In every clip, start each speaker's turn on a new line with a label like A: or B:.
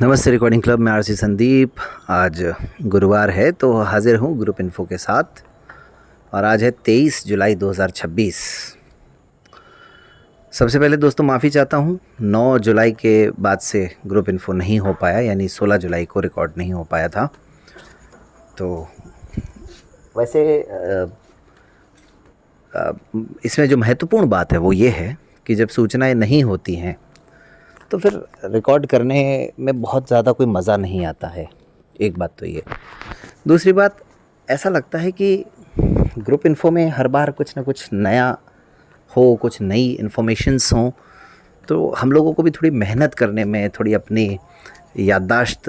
A: नमस्ते recording club में RC Sandeep. आज गुरुवार है तो हाजिर हूँ ग्रुप इन्फो के साथ और आज है 23 जुलाई 2026। सबसे पहले दोस्तों माफ़ी चाहता हूँ, 9 जुलाई के बाद से ग्रुप इन्फो नहीं हो पाया, यानी 16 जुलाई को रिकॉर्ड नहीं हो पाया था। तो वैसे इसमें जो महत्वपूर्ण बात है वो ये है कि जब सूचनाएं नहीं होती हैं तो फिर रिकॉर्ड करने में बहुत ज़्यादा कोई मज़ा नहीं आता है। एक बात तो ये। दूसरी बात, ऐसा लगता है कि ग्रुप इन्फो में हर बार कुछ ना कुछ नया हो, कुछ नई इन्फॉर्मेशंस हों, तो हम लोगों को भी थोड़ी मेहनत करने में, थोड़ी अपनी याददाश्त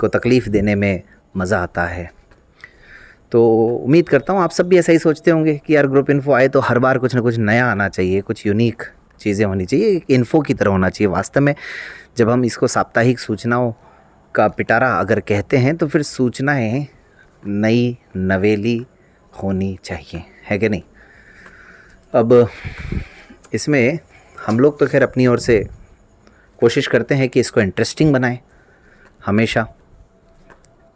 A: को तकलीफ़ देने में मज़ा आता है। तो उम्मीद करता हूँ आप सब भी ऐसा ही सोचते होंगे कि यार ग्रुप इन्फो आए तो हर बार कुछ ना कुछ नया आना चाहिए, कुछ यूनिक चीज़ें होनी चाहिए, एक इन्फो की तरह होना चाहिए। वास्तव में जब हम इसको साप्ताहिक सूचनाओं का पिटारा अगर कहते हैं तो फिर सूचनाएं नई नवेली होनी चाहिए, है कि नहीं। अब इसमें हम लोग तो खैर अपनी ओर से कोशिश करते हैं कि इसको इंटरेस्टिंग बनाएं, हमेशा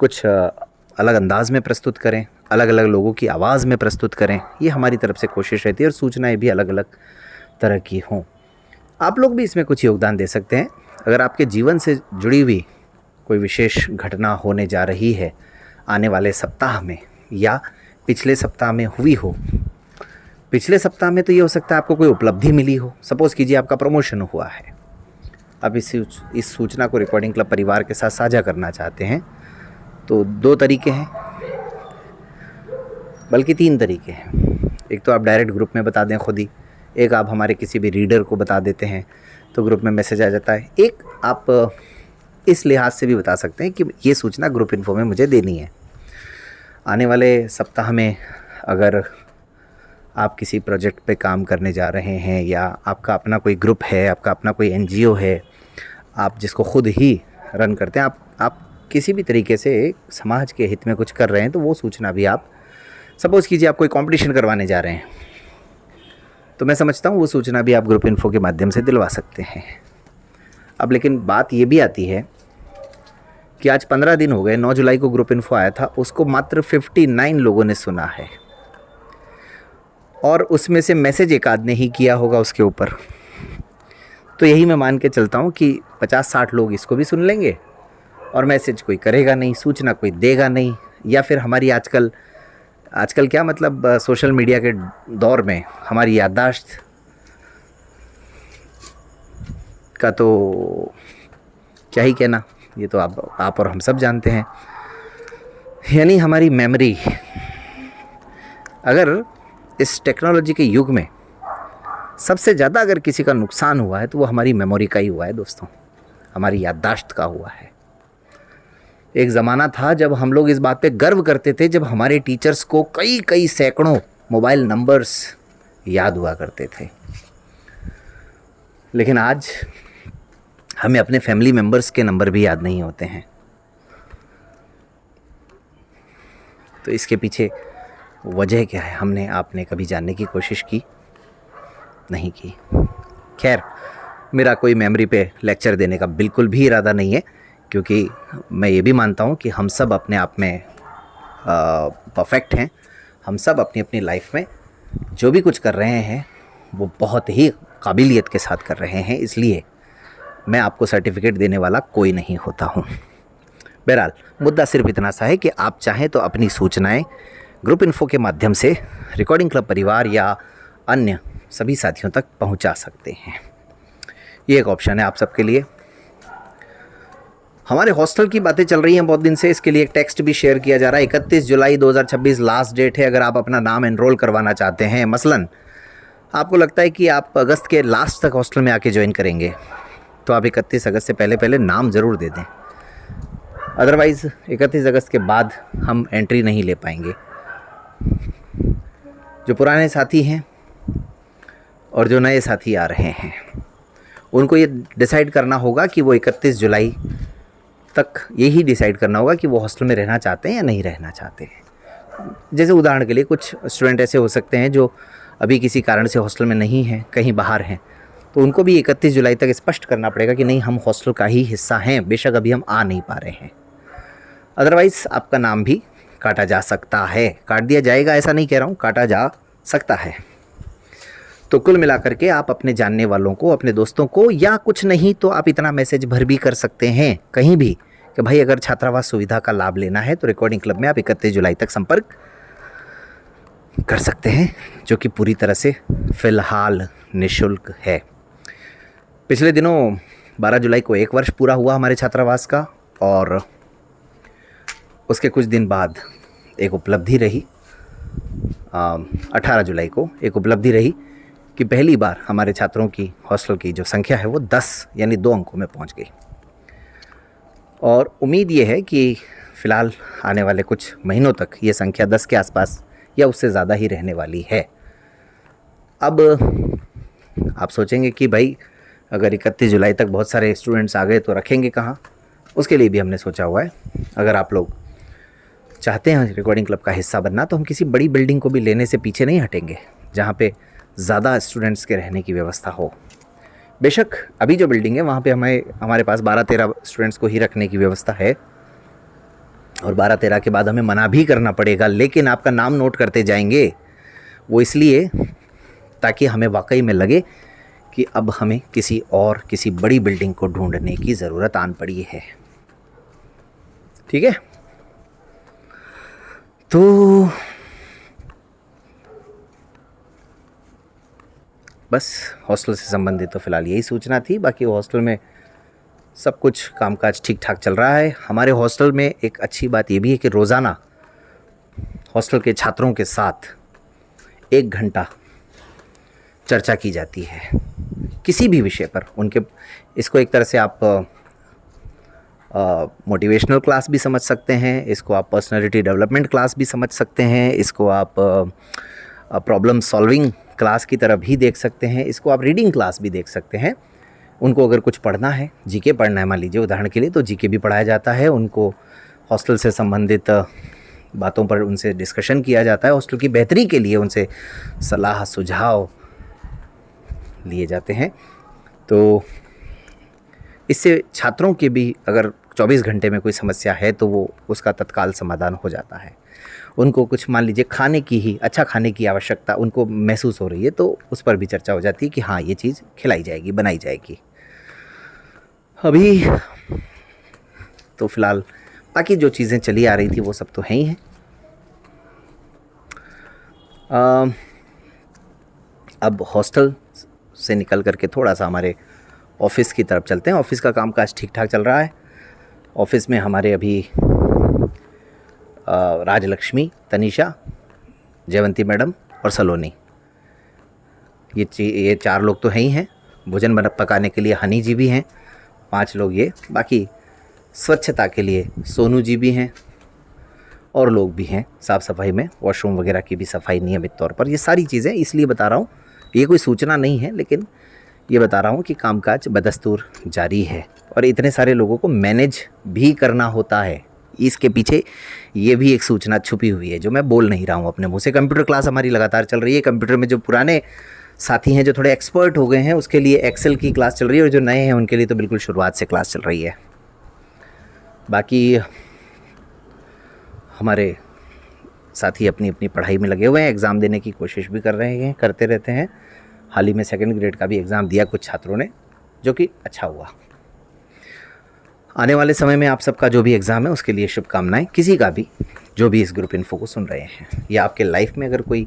A: कुछ अलग अंदाज में प्रस्तुत करें, अलग अलग लोगों की आवाज़ में प्रस्तुत करें, ये हमारी तरफ से कोशिश रहती है। और सूचनाएं भी अलग अलग तरह की हों। आप लोग भी इसमें कुछ योगदान दे सकते हैं। अगर आपके जीवन से जुड़ी हुई कोई विशेष घटना होने जा रही है आने वाले सप्ताह में, या पिछले सप्ताह में हुई हो, पिछले सप्ताह में तो ये हो सकता है आपको कोई उपलब्धि मिली हो। सपोज़ कीजिए आपका प्रमोशन हुआ है, अब इस सूचना को रिकॉर्डिंग क्लब परिवार के साथ साझा करना चाहते हैं, तो 2 तरीके हैं, बल्कि 3 तरीके हैं। एक तो आप डायरेक्ट ग्रुप में बता दें खुद ही, एक आप हमारे किसी भी रीडर को बता देते हैं तो ग्रुप में मैसेज आ जाता है, एक आप इस लिहाज से भी बता सकते हैं कि ये सूचना ग्रुप इन्फो में मुझे देनी है। आने वाले सप्ताह में अगर आप किसी प्रोजेक्ट पे काम करने जा रहे हैं, या आपका अपना कोई ग्रुप है, आपका अपना कोई एनजीओ है, आप जिसको खुद ही रन करते हैं, आप किसी भी तरीके से समाज के हित में कुछ कर रहे हैं, तो वो सूचना भी आप, सपोज़ कीजिए आप कोई कंपटीशन करवाने जा रहे हैं, तो मैं समझता हूँ वो सूचना भी आप ग्रुप इन्फो के माध्यम से दिलवा सकते हैं। अब लेकिन बात ये भी आती है कि आज 15 दिन हो गए, 9 जुलाई को ग्रुप इन्फो आया था, उसको मात्र 59 लोगों ने सुना है, और उसमें से मैसेज एक आध ने ही किया होगा उसके ऊपर। तो यही मैं मान के चलता हूँ कि 50-60 लोग इसको भी सुन लेंगे और मैसेज कोई करेगा नहीं, सूचना कोई देगा नहीं, या फिर हमारी आजकल क्या मतलब सोशल मीडिया के दौर में हमारी याददाश्त का तो क्या ही कहना, ये तो आप और हम सब जानते हैं। यानी हमारी मेमोरी, अगर इस टेक्नोलॉजी के युग में सबसे ज़्यादा अगर किसी का नुकसान हुआ है तो वो हमारी मेमोरी का ही हुआ है दोस्तों, हमारी याददाश्त का हुआ है। एक ज़माना था जब हम लोग इस बात पे गर्व करते थे जब हमारे टीचर्स को कई सैकड़ों मोबाइल नंबर्स याद हुआ करते थे, लेकिन आज हमें अपने फैमिली मेंबर्स के नंबर भी याद नहीं होते हैं। तो इसके पीछे वजह क्या है, हमने आपने कभी जानने की कोशिश की? नहीं की। खैर, मेरा कोई मेमोरी पे लेक्चर देने का बिल्कुल भी इरादा नहीं है, क्योंकि मैं ये भी मानता हूँ कि हम सब अपने आप में परफेक्ट हैं। हम सब अपनी अपनी लाइफ में जो भी कुछ कर रहे हैं वो बहुत ही काबिलियत के साथ कर रहे हैं, इसलिए मैं आपको सर्टिफिकेट देने वाला कोई नहीं होता हूँ। बहरहाल मुद्दा सिर्फ इतना सा है कि आप चाहें तो अपनी सूचनाएं ग्रुप इन्फो के माध्यम से रिकॉर्डिंग क्लब परिवार या अन्य सभी साथियों तक पहुंचा सकते हैं। ये एक ऑप्शन है आप सबके लिए। हमारे हॉस्टल की बातें चल रही हैं बहुत दिन से, इसके लिए एक टेक्स्ट भी शेयर किया जा रहा है। 31 जुलाई 2026 लास्ट डेट है अगर आप अपना नाम एनरोल करवाना चाहते हैं। मसलन आपको लगता है कि आप अगस्त के लास्ट तक हॉस्टल में आके ज्वाइन करेंगे, तो आप 31 अगस्त से पहले नाम ज़रूर दे दें, अदरवाइज़ 31 अगस्त के बाद हम एंट्री नहीं ले पाएंगे। जो पुराने साथी हैं और जो नए साथी आ रहे हैं, उनको ये डिसाइड करना होगा कि वो 31 जुलाई तक यही डिसाइड करना होगा कि वो हॉस्टल में रहना चाहते हैं या नहीं रहना चाहते हैं। जैसे उदाहरण के लिए कुछ स्टूडेंट ऐसे हो सकते हैं जो अभी किसी कारण से हॉस्टल में नहीं हैं, कहीं बाहर हैं, तो उनको भी 31 जुलाई तक स्पष्ट करना पड़ेगा कि नहीं, हम हॉस्टल का ही हिस्सा हैं, बेशक अभी हम आ नहीं पा रहे हैं। अदरवाइज़ आपका नाम भी काटा जा सकता है। काट दिया जाएगा ऐसा नहीं कह रहा हूँ, काटा जा सकता है। तो कुल मिलाकर के आप अपने जानने वालों को, अपने दोस्तों को, या कुछ नहीं तो आप इतना मैसेज भर भी कर सकते हैं कहीं भी कि भाई अगर छात्रावास सुविधा का लाभ लेना है तो रिकॉर्डिंग क्लब में आप 31 जुलाई तक संपर्क कर सकते हैं, जो कि पूरी तरह से फ़िलहाल निःशुल्क है। पिछले दिनों 12 जुलाई को 1 वर्ष पूरा हुआ हमारे छात्रावास का, और उसके कुछ दिन बाद एक उपलब्धि रही। 18 जुलाई को एक उपलब्धि रही कि पहली बार हमारे छात्रों की हॉस्टल की जो संख्या है वो 10 यानी 2 अंकों में पहुंच गई। और उम्मीद ये है कि फ़िलहाल आने वाले कुछ महीनों तक ये संख्या 10 के आसपास या उससे ज़्यादा ही रहने वाली है। अब आप सोचेंगे कि भाई अगर 31 जुलाई तक बहुत सारे स्टूडेंट्स आ गए तो रखेंगे कहाँ? उसके लिए भी हमने सोचा हुआ है। अगर आप लोग चाहते हैं रिकॉर्डिंग क्लब का हिस्सा बनना तो हम किसी बड़ी बिल्डिंग को भी लेने से पीछे नहीं हटेंगे जहाँ पे ज़्यादा स्टूडेंट्स के रहने की व्यवस्था हो। बेशक अभी जो बिल्डिंग है वहाँ पे हमारे पास 12-13 स्टूडेंट्स को ही रखने की व्यवस्था है, और 12-13 के बाद हमें मना भी करना पड़ेगा, लेकिन आपका नाम नोट करते जाएंगे। वो इसलिए ताकि हमें वाकई में लगे कि अब हमें किसी बड़ी बिल्डिंग को ढूंढने की ज़रूरत आन पड़ी है। ठीक है, तो बस हॉस्टल से संबंधित तो फ़िलहाल यही सूचना थी। बाकी हॉस्टल में सब कुछ कामकाज ठीक ठाक चल रहा है। हमारे हॉस्टल में एक अच्छी बात ये भी है कि रोज़ाना हॉस्टल के छात्रों के साथ 1 घंटा चर्चा की जाती है किसी भी विषय पर। उनके इसको एक तरह से आप मोटिवेशनल क्लास भी समझ सकते हैं, इसको आप पर्सनालिटी डेवलपमेंट क्लास भी समझ सकते हैं, इसको आप प्रॉब्लम सॉल्विंग क्लास की तरह भी देख सकते हैं, इसको आप रीडिंग क्लास भी देख सकते हैं। उनको अगर कुछ पढ़ना है, जीके पढ़ना है मान लीजिए उदाहरण के लिए, तो जीके भी पढ़ाया जाता है। उनको हॉस्टल से संबंधित बातों पर उनसे डिस्कशन किया जाता है, हॉस्टल की बेहतरी के लिए उनसे सलाह सुझाव लिए जाते हैं। तो इससे छात्रों के भी अगर 24 घंटे में कोई समस्या है तो वो उसका तत्काल समाधान हो जाता है। उनको कुछ मान लीजिए अच्छा खाने की आवश्यकता उनको महसूस हो रही है तो उस पर भी चर्चा हो जाती है कि हाँ ये चीज़ खिलाई जाएगी, बनाई जाएगी। अभी तो फ़िलहाल बाकी जो चीज़ें चली आ रही थी वो सब तो हैं ही हैं। अब हॉस्टल से निकल करके थोड़ा सा हमारे ऑफ़िस की तरफ चलते हैं। ऑफ़िस का कामकाज ठीक ठाक चल रहा है। ऑफ़िस में हमारे अभी राजलक्ष्मी, तनीषा, जयवंती मैडम और सलोनी, ये 4 लोग तो हैं ही हैं। भोजन पकाने के लिए हनी जी भी हैं, 5 लोग ये। बाकी स्वच्छता के लिए सोनू जी भी हैं और लोग भी हैं साफ़ सफाई में, वॉशरूम वगैरह की भी सफाई नियमित तौर पर। ये सारी चीज़ें इसलिए बता रहा हूँ, ये कोई सूचना नहीं है, लेकिन ये बता रहा हूँ कि कामकाज बदस्तूर जारी है और इतने सारे लोगों को मैनेज भी करना होता है। इसके पीछे ये भी एक सूचना छुपी हुई है जो मैं बोल नहीं रहा हूँ अपने मुँह से। कंप्यूटर क्लास हमारी लगातार चल रही है। कंप्यूटर में जो पुराने साथी हैं जो थोड़े एक्सपर्ट हो गए हैं उसके लिए एक्सेल की क्लास चल रही है, और जो नए हैं उनके लिए तो बिल्कुल शुरुआत से क्लास चल रही है। बाकी हमारे साथी अपनी अपनी पढ़ाई में लगे हुए हैं, एग्ज़ाम देने की कोशिश भी करते रहते हैं। हाल ही में 2nd ग्रेड का भी एग्ज़ाम दिया कुछ छात्रों ने, जो कि अच्छा हुआ। आने वाले समय में आप सबका जो भी एग्ज़ाम है उसके लिए शुभकामनाएं। किसी का भी जो भी इस ग्रुप इन्फो को सुन रहे हैं, या आपके लाइफ में अगर कोई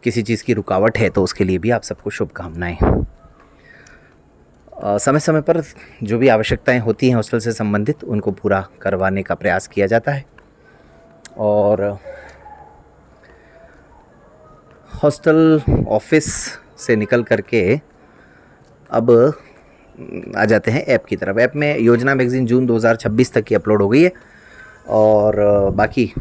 A: किसी चीज़ की रुकावट है तो उसके लिए भी आप सबको शुभकामनाएं। समय समय पर जो भी आवश्यकताएं होती हैं हॉस्टल से संबंधित उनको पूरा करवाने का प्रयास किया जाता है। और हॉस्टल ऑफिस से निकल करके अब आ जाते हैं ऐप की तरफ। ऐप में योजना मैगज़ीन जून 2026 तक की अपलोड हो गई है, और बाकी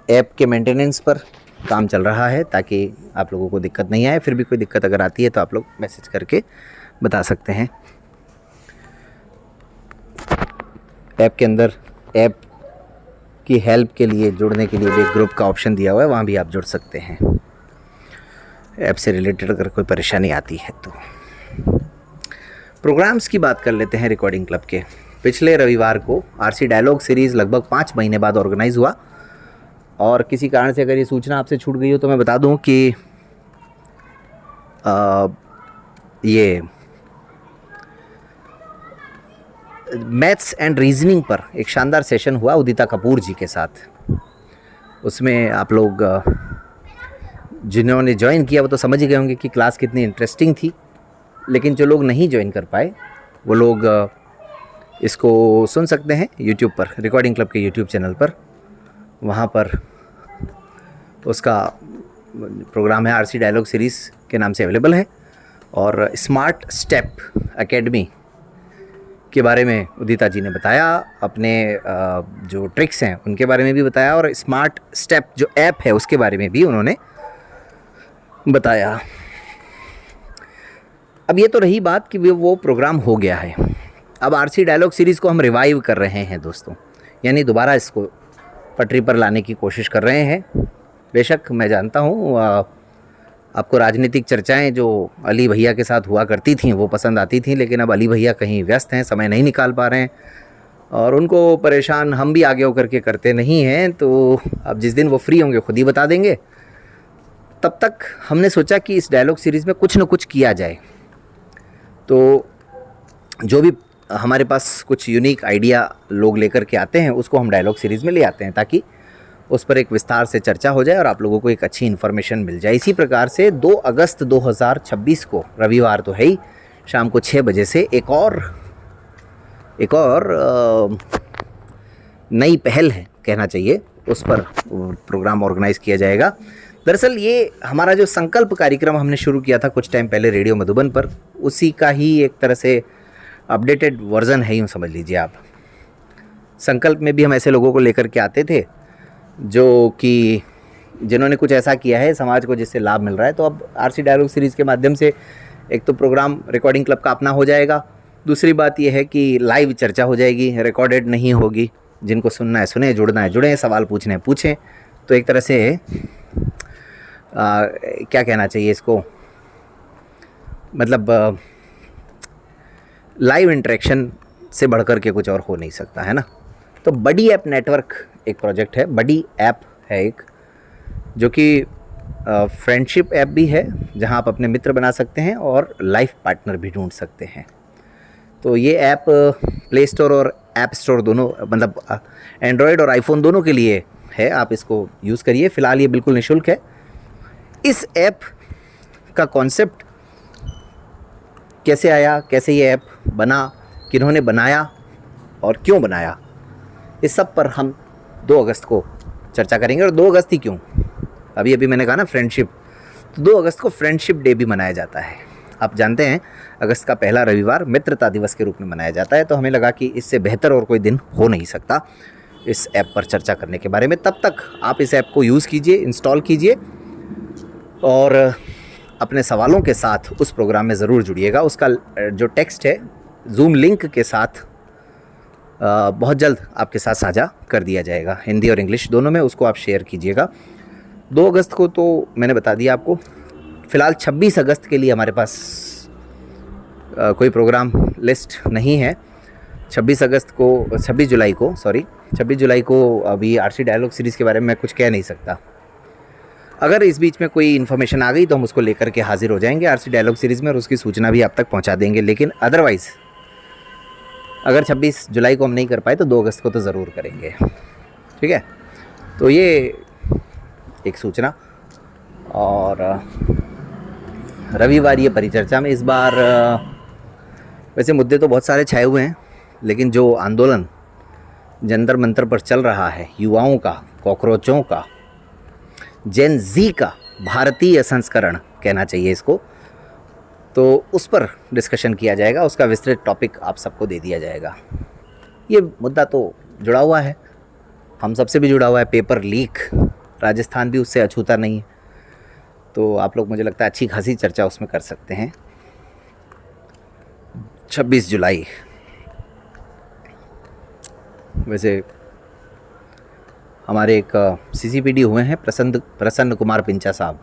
A: ऐप के मेंटेनेंस पर काम चल रहा है ताकि आप लोगों को दिक्कत नहीं आए। फिर भी कोई दिक्कत अगर आती है तो आप लोग मैसेज करके बता सकते हैं। ऐप के अंदर ऐप की हेल्प के लिए जुड़ने के लिए भी एक ग्रुप का ऑप्शन दिया हुआ है, वहाँ भी आप जुड़ सकते हैं। ऐप से रिलेटेड अगर कोई परेशानी आती है तो। प्रोग्राम्स की बात कर लेते हैं रिकॉर्डिंग क्लब के। पिछले रविवार को आरसी डायलॉग सीरीज़ लगभग 5 महीने बाद ऑर्गेनाइज़ हुआ, और किसी कारण से अगर ये सूचना आपसे छूट गई हो तो मैं बता दूं कि ये मैथ्स एंड रीजनिंग पर एक शानदार सेशन हुआ उदिता कपूर जी के साथ। उसमें आप लोग जिन्होंने ज्वाइन किया वो तो समझ ही गए होंगे कि क्लास कितनी इंटरेस्टिंग थी, लेकिन जो लोग नहीं ज्वाइन कर पाए वो लोग इसको सुन सकते हैं यूट्यूब पर, रिकॉर्डिंग क्लब के यूट्यूब चैनल पर। वहाँ पर उसका प्रोग्राम है आरसी डायलॉग सीरीज़ के नाम से अवेलेबल है। और स्मार्ट स्टेप एकेडमी के बारे में उदिता जी ने बताया, अपने जो ट्रिक्स हैं उनके बारे में भी बताया, और स्मार्ट स्टेप जो ऐप है उसके बारे में भी उन्होंने बताया। अब ये तो रही बात कि वो प्रोग्राम हो गया है। अब आरसी डायलॉग सीरीज़ को हम रिवाइव कर रहे हैं दोस्तों, यानी दोबारा इसको पटरी पर लाने की कोशिश कर रहे हैं। बेशक मैं जानता हूँ आपको राजनीतिक चर्चाएं जो अली भैया के साथ हुआ करती थीं वो पसंद आती थीं, लेकिन अब अली भैया कहीं व्यस्त हैं, समय नहीं निकाल पा रहे हैं, और उनको परेशान हम भी आगे होकर के करते नहीं हैं। तो अब जिस दिन वो फ्री होंगे खुद ही बता देंगे। तब तक हमने सोचा कि इस डायलॉग सीरीज़ में कुछ न कुछ किया जाए। तो जो भी हमारे पास कुछ यूनिक आइडिया लोग लेकर के आते हैं उसको हम डायलॉग सीरीज़ में ले आते हैं, ताकि उस पर एक विस्तार से चर्चा हो जाए और आप लोगों को एक अच्छी इन्फॉर्मेशन मिल जाए। इसी प्रकार से 2 अगस्त 2026 को, रविवार तो है ही, शाम को 6 बजे से एक और नई पहल है कहना चाहिए, उस पर प्रोग्राम ऑर्गेनाइज़ किया जाएगा। दरअसल ये हमारा जो संकल्प कार्यक्रम हमने शुरू किया था कुछ टाइम पहले रेडियो मधुबन पर, उसी का ही एक तरह से अपडेटेड वर्ज़न है, यूँ समझ लीजिए आप। संकल्प में भी हम ऐसे लोगों को लेकर के आते थे जो कि जिन्होंने कुछ ऐसा किया है समाज को जिससे लाभ मिल रहा है। तो अब आरसी डायलॉग सीरीज़ के माध्यम से एक तो प्रोग्राम रिकॉर्डिंग क्लब का अपना हो जाएगा, दूसरी बात यह है कि लाइव चर्चा हो जाएगी, रिकॉर्डेड नहीं होगी। जिनको सुनना है सुने, जुड़ना है जुड़ें, सवाल पूछने हैं पूछें। तो एक तरह से क्या कहना चाहिए इसको, मतलब लाइव इंटरेक्शन से बढ़कर के कुछ और हो नहीं सकता है ना। तो बडी ऐप नेटवर्क एक प्रोजेक्ट है, बडी ऐप है एक, जो कि फ्रेंडशिप ऐप भी है, जहां आप अपने मित्र बना सकते हैं और लाइफ पार्टनर भी ढूंढ सकते हैं। तो ये ऐप प्ले स्टोर और ऐप स्टोर दोनों, मतलब एंड्रॉयड और आईफोन दोनों के लिए है, आप इसको यूज़ करिए। फ़िलहाल ये बिल्कुल निःशुल्क है। इस ऐप का कॉन्सेप्ट कैसे आया, कैसे ये ऐप बना, किन्होंने बनाया और क्यों बनाया, इस सब पर हम 2 अगस्त को चर्चा करेंगे। और 2 अगस्त ही क्यों, अभी मैंने कहा ना फ्रेंडशिप, तो 2 अगस्त को फ्रेंडशिप डे भी मनाया जाता है। आप जानते हैं अगस्त का पहला रविवार मित्रता दिवस के रूप में मनाया जाता है। तो हमें लगा कि इससे बेहतर और कोई दिन हो नहीं सकता इस ऐप पर चर्चा करने के बारे में। तब तक आप इस ऐप को यूज़ कीजिए, इंस्टॉल कीजिए, और अपने सवालों के साथ उस प्रोग्राम में ज़रूर जुड़िएगा। उसका जो टेक्स्ट है जूम लिंक के साथ बहुत जल्द आपके साथ साझा कर दिया जाएगा, हिंदी और इंग्लिश दोनों में, उसको आप शेयर कीजिएगा। 2 अगस्त को तो मैंने बता दिया आपको। फ़िलहाल 26 अगस्त के लिए हमारे पास कोई प्रोग्राम लिस्ट नहीं है। 26 जुलाई को अभी आरसी डायलॉग सीरीज़ के बारे में मैं कुछ कह नहीं सकता। अगर इस बीच में कोई इन्फॉर्मेशन आ गई तो हम उसको लेकर के हाजिर हो जाएंगे आरसी डायलॉग सीरीज़ में, और उसकी सूचना भी आप तक पहुंचा देंगे। लेकिन अदरवाइज़ अगर 26 जुलाई को हम नहीं कर पाए तो 2 अगस्त को तो ज़रूर करेंगे, ठीक है। तो ये एक सूचना। और रविवार ये परिचर्चा में इस बार वैसे मुद्दे तो बहुत सारे छाए हुए हैं, लेकिन जो आंदोलन जंतर मंतर पर चल रहा है, युवाओं का, कॉकरोचों का, जेन जी का भारतीय संस्करण कहना चाहिए इसको, तो उस पर डिस्कशन किया जाएगा। उसका विस्तृत टॉपिक आप सबको दे दिया जाएगा। ये मुद्दा तो जुड़ा हुआ है, हम सबसे भी जुड़ा हुआ है। पेपर लीक, राजस्थान भी उससे अछूता नहीं है। तो आप लोग, मुझे लगता है, अच्छी खासी चर्चा उसमें कर सकते हैं। 26 जुलाई वैसे हमारे एक सीसीपीडी हुए हैं प्रसन्न कुमार पिंचा साहब,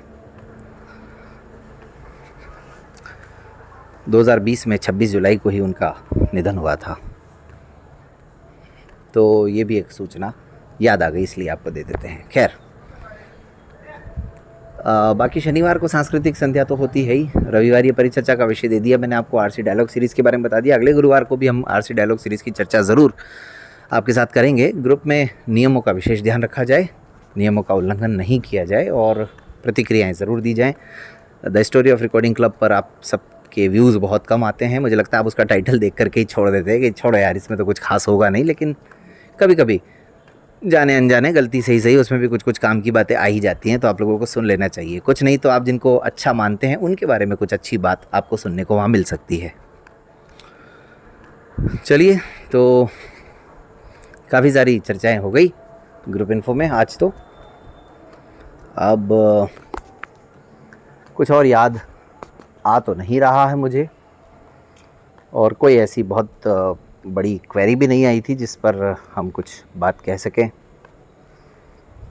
A: 2020 में 26 जुलाई को ही उनका निधन हुआ था। तो ये भी एक सूचना याद आ गई, इसलिए आपको दे देते हैं। खैर, बाकी शनिवार को सांस्कृतिक संध्या तो होती है ही। रविवार ये परिचर्चा का विषय दे दिया मैंने आपको, आरसी डायलॉग सीरीज़ के बारे में बता दिया। अगले गुरुवार को भी हम आरसी डायलॉग सीरीज़ की चर्चा ज़रूर आपके साथ करेंगे। ग्रुप में नियमों का विशेष ध्यान रखा जाए, नियमों का उल्लंघन नहीं किया जाए और प्रतिक्रियाएं ज़रूर दी जाएं। The story of recording club पर आप सबके व्यूज़ बहुत कम आते हैं। मुझे लगता है आप उसका टाइटल देख करके ही छोड़ देते हैं कि छोड़ो यार, इसमें तो कुछ खास होगा नहीं। लेकिन कभी कभी जाने अनजाने, गलती से ही सही, उसमें भी कुछ कुछ काम की बातें आ ही जाती हैं, तो आप लोगों को सुन लेना चाहिए। कुछ नहीं तो आप जिनको अच्छा मानते हैं उनके बारे में कुछ अच्छी बात आपको सुनने को वहाँ मिल सकती है। चलिए, तो काफ़ी सारी चर्चाएं हो गई ग्रुप इन्फो में आज। तो अब कुछ और याद आ तो नहीं रहा है मुझे, और कोई ऐसी बहुत बड़ी क्वेरी भी नहीं आई थी जिस पर हम कुछ बात कह सकें,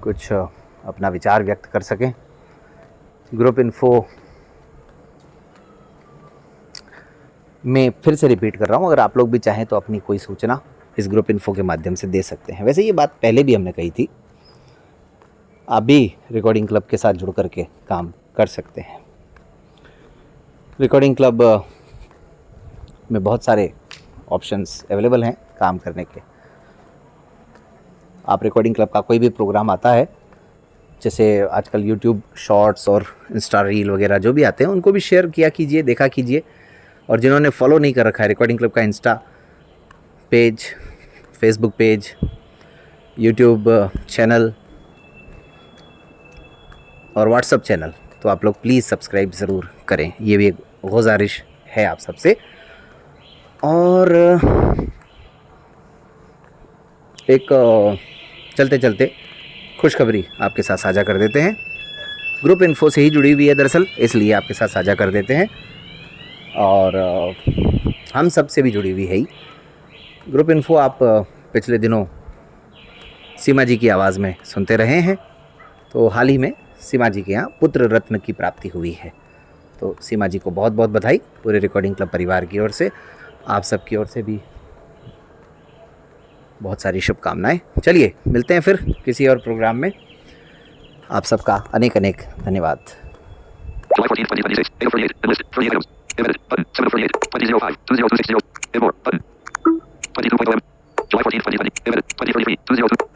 A: कुछ अपना विचार व्यक्त कर सकें। ग्रुप इन्फो में फिर से रिपीट कर रहा हूँ, अगर आप लोग भी चाहें तो अपनी कोई सूचना इस ग्रुप इन्फो के माध्यम से दे सकते हैं। वैसे ये बात पहले भी हमने कही थी, आप भी रिकॉर्डिंग क्लब के साथ जुड़ करके काम कर सकते हैं। रिकॉर्डिंग क्लब में बहुत सारे ऑप्शंस अवेलेबल हैं काम करने के। आप रिकॉर्डिंग क्लब का कोई भी प्रोग्राम आता है, जैसे आजकल यूट्यूब शॉर्ट्स और इंस्टा रील वगैरह जो भी आते हैं, उनको भी शेयर किया कीजिए, देखा कीजिए। और जिन्होंने फॉलो नहीं कर रखा है रिकॉर्डिंग क्लब का Insta page, Facebook page, YouTube channel और व्हाट्सअप चैनल, तो आप लोग प्लीज़ सब्सक्राइब ज़रूर करें। ये भी एक गुजारिश है आप सबसे। और एक चलते चलते खुशखबरी आपके साथ साझा कर देते हैं। ग्रुप इन्फो से ही जुड़ी हुई है दरअसल, इसलिए आपके साथ साझा कर देते हैं। और हम सब से भी जुड़ी हुई है ही। ग्रुप इन्फो आप पिछले दिनों सीमा जी की आवाज़ में सुनते रहे हैं, तो हाल ही में सीमा जी के यहाँ पुत्र रत्न की प्राप्ति हुई है। तो सीमा जी को बहुत बहुत बधाई, पूरे रिकॉर्डिंग क्लब परिवार की ओर से, आप सब की ओर से भी बहुत सारी शुभकामनाएं। चलिए, मिलते हैं फिर किसी और प्रोग्राम में। आप सबका अनेक अनेक धन्यवाद।
B: July 14th, 2026. 8:48. Enlist. 48 items. Embedded. Button. 7:48. 20:05. 20260. Import. Button. 22.0 M. July 14th, 2020. Embedded. 20:43. 202.